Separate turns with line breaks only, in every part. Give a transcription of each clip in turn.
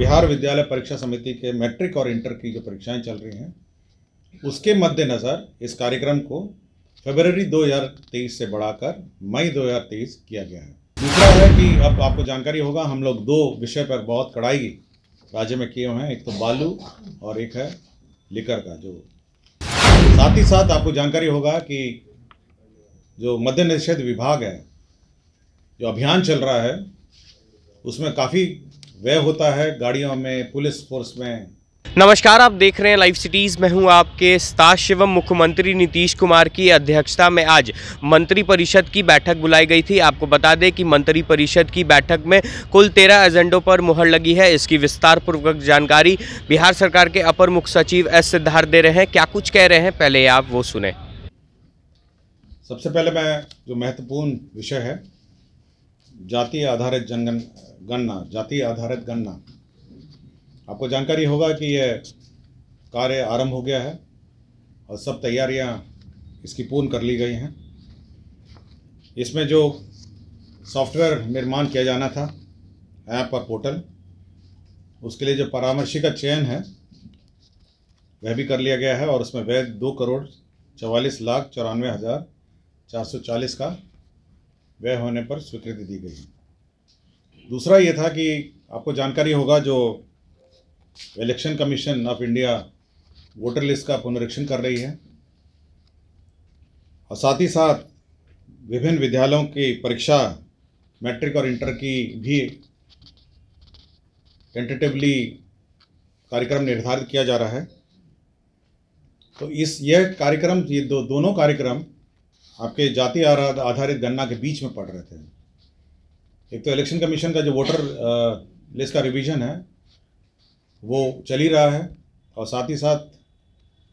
बिहार विद्यालय परीक्षा समिति के मैट्रिक और इंटर की जो परीक्षाएं चल रही हैं उसके मद्देनज़र इस कार्यक्रम को फरवरी 2023 से बढ़ाकर मई 2023 किया गया है। दूसरा है कि अब आपको जानकारी होगा, हम लोग दो विषय पर बहुत कड़ाई राज्य में किए हुए हैं, एक तो बालू और एक है लिकर का। जो साथ ही साथ आपको जानकारी होगा कि जो मद्य निषेध विभाग है, जो अभियान चल रहा है, उसमें काफ़ी व्यय होता है गाड़ियों में, पुलिस फोर्स में।
नमस्कार, आप देख रहे हैं लाइव सिटीज़। मैं हूं आपके साथ शिवम। मुख्यमंत्री नीतीश कुमार की अध्यक्षता में आज मंत्रिपरिषद की बैठक बुलाई गई थी। आपको बता दें कि मंत्रिपरिषद की बैठक में कुल 13 एजेंडों पर मुहर लगी है। इसकी विस्तार पूर्वक जानकारी बिहार सरकार के अपर मुख्य सचिव एस सिद्धार्थ दे रहे हैं। क्या कुछ कह रहे हैं, पहले आप वो सुने।
सबसे पहले मैं जो महत्वपूर्ण विषय है जाति आधारित जनगणना, जाति आधारित गणना, आपको जानकारी होगा कि यह कार्य आरंभ हो गया है और सब तैयारियां इसकी पूर्ण कर ली गई हैं। इसमें जो सॉफ्टवेयर निर्माण किया जाना था, ऐप और पोर्टल, उसके लिए जो परामर्शी का चयन है वह भी कर लिया गया है और उसमें व्यय 2,44,94,440 का व्यय होने पर स्वीकृति दी गई है। दूसरा ये था कि आपको जानकारी होगा, जो election commission of India voter list का पुनरीक्षण कर रही है और साथ ही साथ विभिन्न विद्यालयों की परीक्षा मैट्रिक और इंटर की भी टेंटेटिवली कार्यक्रम निर्धारित किया जा रहा है। तो यह कार्यक्रम, ये दोनों कार्यक्रम आपके जाति आधारित गणना के बीच में पड़ रहे थे। एक तो इलेक्शन कमीशन का जो वोटर लिस्ट का रिवीजन है वो चल ही रहा है और साथ ही साथ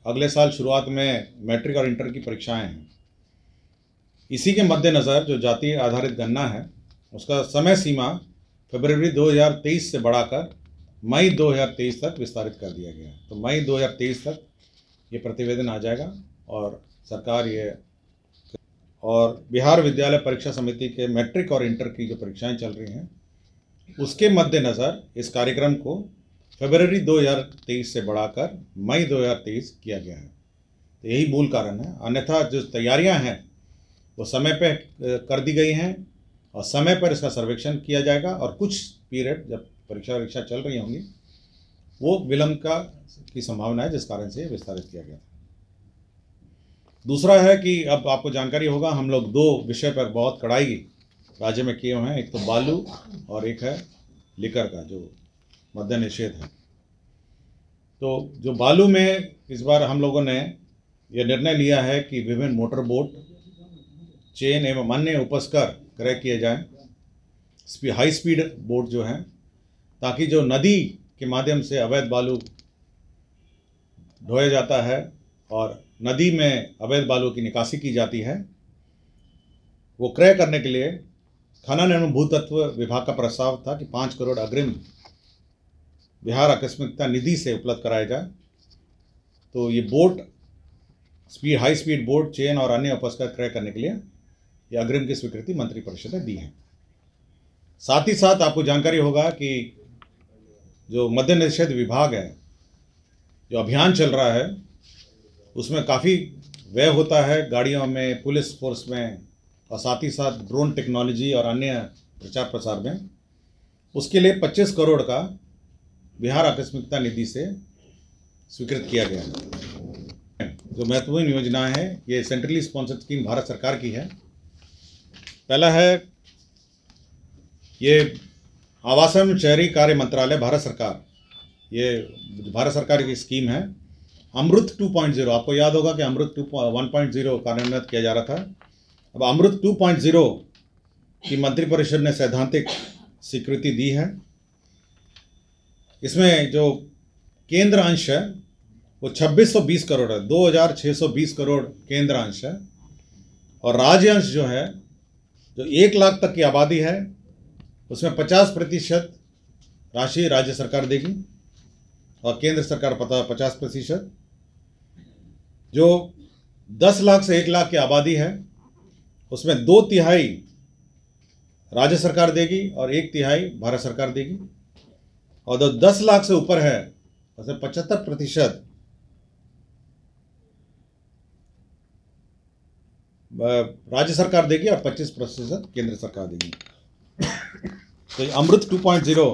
अगले साल शुरुआत में मैट्रिक और इंटर की परीक्षाएं हैं। इसी के मद्देनज़र जो जाति आधारित गणना है उसका समय सीमा फरवरी 2023 से बढ़ाकर मई 2023 तक विस्तारित कर दिया गया है। तो मई 2023 तक ये प्रतिवेदन आ जाएगा और सरकार ये और बिहार विद्यालय परीक्षा समिति के मैट्रिक और इंटर की जो परीक्षाएं चल रही हैं उसके मद्देनज़र इस कार्यक्रम को फरवरी 2023 से बढ़ाकर मई 2023 किया गया है। तो यही मूल कारण है। अन्यथा जो तैयारियां हैं वो समय पे कर दी गई हैं और समय पर इसका सर्वेक्षण किया जाएगा और कुछ पीरियड जब परीक्षा चल रही होंगी वो विलंब की संभावना है, जिस कारण से विस्तारित किया गया। दूसरा है कि अब आपको जानकारी होगा, हम लोग दो विषय पर बहुत कड़ाई राज्य में किए हुए हैं, एक तो बालू और एक है लिकर का, जो मद्य निषेध है। तो जो बालू में इस बार हम लोगों ने यह निर्णय लिया है कि विभिन्न मोटर बोट, चेन एवं अन्य उपस्कर क्रय किए जाएं, हाई स्पीड बोट जो हैं, ताकि जो नदी के माध्यम से अवैध बालू ढोया जाता है और नदी में अवैध बालू की निकासी की जाती है, वो क्रय करने के लिए खनन एवं भूतत्व विभाग का प्रस्ताव था कि 5 करोड़ अग्रिम बिहार आकस्मिकता निधि से उपलब्ध कराया जाए। तो ये boat high speed boat, chain और अन्य उपस्कर क्रय करने के लिए ये अग्रिम की स्वीकृति मंत्रिपरिषद ने दी है। साथ ही साथ आपको जानकारी होगा कि जो मद्य निषेध विभाग है, जो अभियान चल रहा है, उसमें काफ़ी व्यय होता है गाड़ियों में, पुलिस फोर्स में और साथ ही साथ ड्रोन टेक्नोलॉजी और अन्य प्रचार प्रसार में। उसके लिए 25 करोड़ का बिहार आकस्मिकता निधि से स्वीकृत किया गया है। जो महत्वपूर्ण योजना है ये सेंट्रली स्पॉन्सर्ड स्कीम भारत सरकार की है। पहला है ये आवासन एवं शहरी कार्य मंत्रालय भारत सरकार, ये भारत सरकार की स्कीम है अमृत 2.0। आपको याद होगा कि अमृत 1.0 कार्यान्वित किया जा रहा था। अब अमृत 2.0 की मंत्रिपरिषद ने सैद्धांतिक स्वीकृति दी है। इसमें जो केंद्र अंश है वो 2620 करोड़ है, 2620 करोड़ केंद्र अंश है और राज्य अंश जो है, जो 1 लाख तक की आबादी है, उसमें 50% राशि राज्य सरकार देगी और केंद्र सरकार 50%। जो 10 लाख से 1 लाख की आबादी है उसमें 2/3 राज्य सरकार देगी और 1/3 भारत सरकार देगी। और जो 10 लाख से ऊपर है उसे 75% राज्य सरकार देगी और 25% केंद्र सरकार देगी। तो ये अमृत 2.0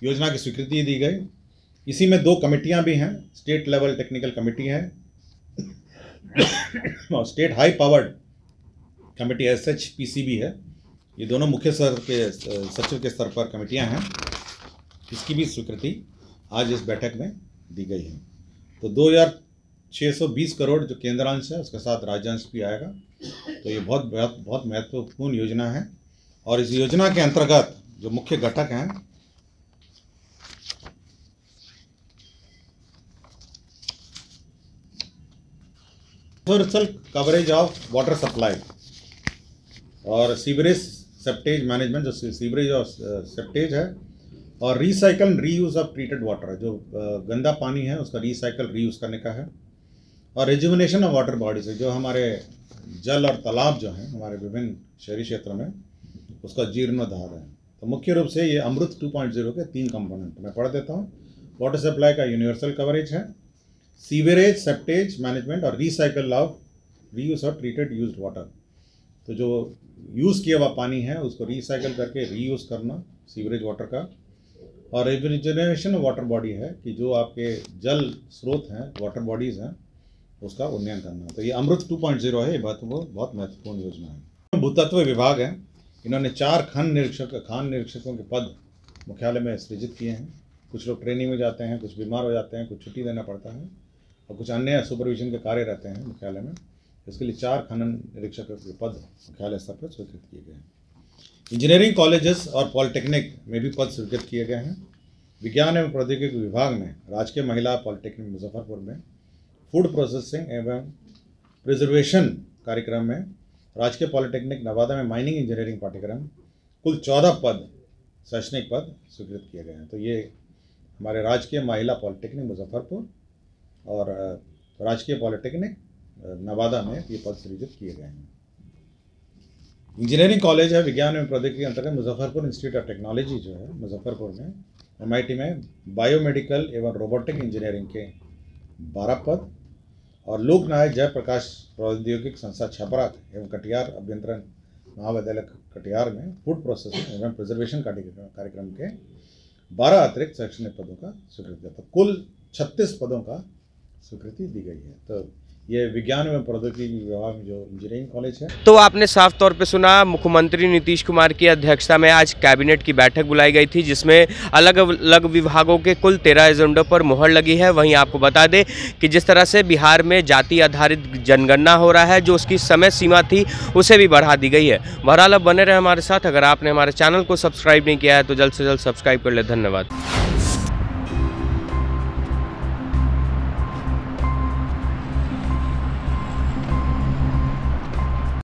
योजना की स्वीकृति दी गई। इसी में 2 कमेटियां भी हैं, स्टेट लेवल टेक्निकल कमेटी है और state high powered committee SHPCB है। ये दोनों मुख्य सचिव के स्तर पर कमेटियां हैं। इसकी भी स्वीकृति आज इस बैठक में दी गई है। तो 2620 करोड़ जो केंद्रांश है उसके साथ राज्यांश भी आएगा। तो ये बहुत महत्वपूर्ण योजना है। और इस योजना के अंतर्गत जो मुख्य घटक हैं universal coverage of water supply और सीवरेज सेप्टेज मैनेजमेंट, जो सीवरेज और सेप्टेज है, और recycle and reuse of treated water है, जो गंदा पानी है उसका रिसाइकल रीयूज करने का है, और रिजुविनेशन ऑफ वाटर बॉडीज है, जो हमारे जल और तालाब जो हैं हमारे विभिन्न शहरी क्षेत्रों में उसका जीर्णोद्धार है। तो मुख्य रूप से ये अमृत 2.0 के 3 कंपोनेंट मैं पढ़ देता हूँ। वाटर सप्लाई का यूनिवर्सल कवरेज है, सीवरेज सेप्टेज मैनेजमेंट और recycle of reuse of treated used water. तो जो यूज़ किया हुआ पानी है उसको रिसाइकल करके रीयूज़ करना सीवरेज वाटर का, और रिजुविनेशन वाटर बॉडी है कि जो आपके जल स्रोत हैं, वाटर बॉडीज़ हैं, उसका उन्नयन करना। तो ये अमृत 2.0 है, ये बहुत महत्वपूर्ण योजना है। भूतत्व विभाग है, इन्होंने 4 खान निरीक्षकों के पद मुख्यालय में सृजित किए हैं। कुछ लोग ट्रेनिंग में जाते हैं, कुछ बीमार हो जाते हैं, कुछ छुट्टी देना पड़ता है और कुछ अन्य सुपरविजन के कार्य रहते हैं मुख्यालय में। इसके लिए 4 खनन निरीक्षकों के पद मुख्यालय स्तर पर स्वीकृत किए गए हैं। इंजीनियरिंग कॉलेजेस और पॉलिटेक्निक में भी पद स्वीकृत किए गए हैं। विज्ञान एवं प्रौद्योगिकी विभाग में राजकीय महिला पॉलिटेक्निक मुजफ्फरपुर में फूड प्रोसेसिंग एवं प्रिजर्वेशन कार्यक्रम में, राजकीय पॉलिटेक्निक नवादा में माइनिंग इंजीनियरिंग पाठ्यक्रम, कुल 14 पद शैक्षणिक पद स्वीकृत किए गए हैं। तो ये हमारे राजकीय महिला पॉलिटेक्निक मुजफ्फरपुर और राजकीय पॉलिटेक्निक नवादा में ये पद सृजित किए गए हैं। इंजीनियरिंग कॉलेज है विज्ञान एवं प्रौद्योगिकी के अंतर्गत मुजफ्फरपुर इंस्टीट्यूट ऑफ टेक्नोलॉजी जो है मुजफ्फरपुर में, MIT में बायोमेडिकल एवं रोबोटिक इंजीनियरिंग के 12 पद, और लोकनायक जयप्रकाश प्रौद्योगिक संस्था छपरा एवं कटिहार अभ्यंतरण महाविद्यालय कटिहार में फूड प्रोसेसिंग एवं प्रिजर्वेशन कार्यक्रम के 12 अतिरिक्त शैक्षणिक पदों का स्वीकृति दिया। तो कुल 36 पदों का स्वीकृति दी गई है। तो ये विज्ञान एवं प्रौद्योगिकी विभाग में जो इंजीनियरिंग कॉलेज है।
तो आपने साफ तौर पे सुना, मुख्यमंत्री नीतीश कुमार की अध्यक्षता में आज कैबिनेट की बैठक बुलाई गई थी, जिसमें अलग अलग विभागों के कुल 13 एजेंडों पर मुहर लगी है। वहीं आपको बता दें कि जिस तरह से बिहार में जाति आधारित जनगणना हो रहा है, जो उसकी समय सीमा थी उसे भी बढ़ा दी गई है। बहरहाल अब बने रहे हमारे साथ। अगर आपने हमारे चैनल को सब्सक्राइब नहीं किया है तो जल्द से जल्द सब्सक्राइब कर ले। धन्यवाद।